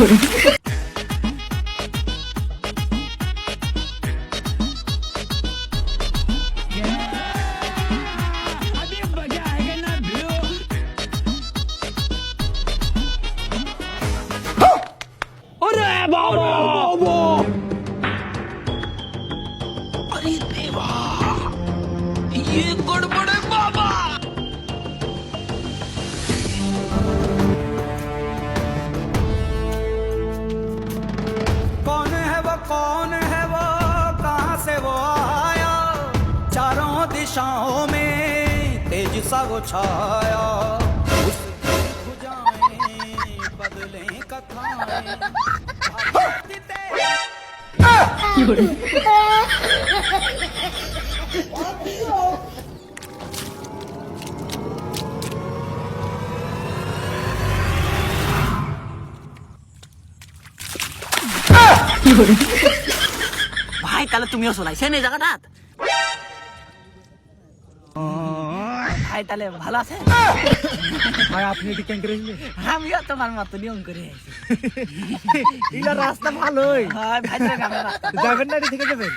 अरे देवा, ये गड़बड़ है बाबा। कौन है वो कहाँ से वो आया, चारों दिशाओं में तेज सा वो छाया, उसकी भुजाएं बदलें कथाएं। ভাই তাহলে তুমিও চলাইছেন এই জায়গাটাত? ভাই তাহলে ভালো আছে? ভাই আপনি এটি কেন করে এলেন? আমিও তোমার মতো নিয়ম করে আইছি। এটা রাস্তা ভালোই। হ্যাঁ ভাই তো আমরা যাবেন না, এটি থেকে যাবেন।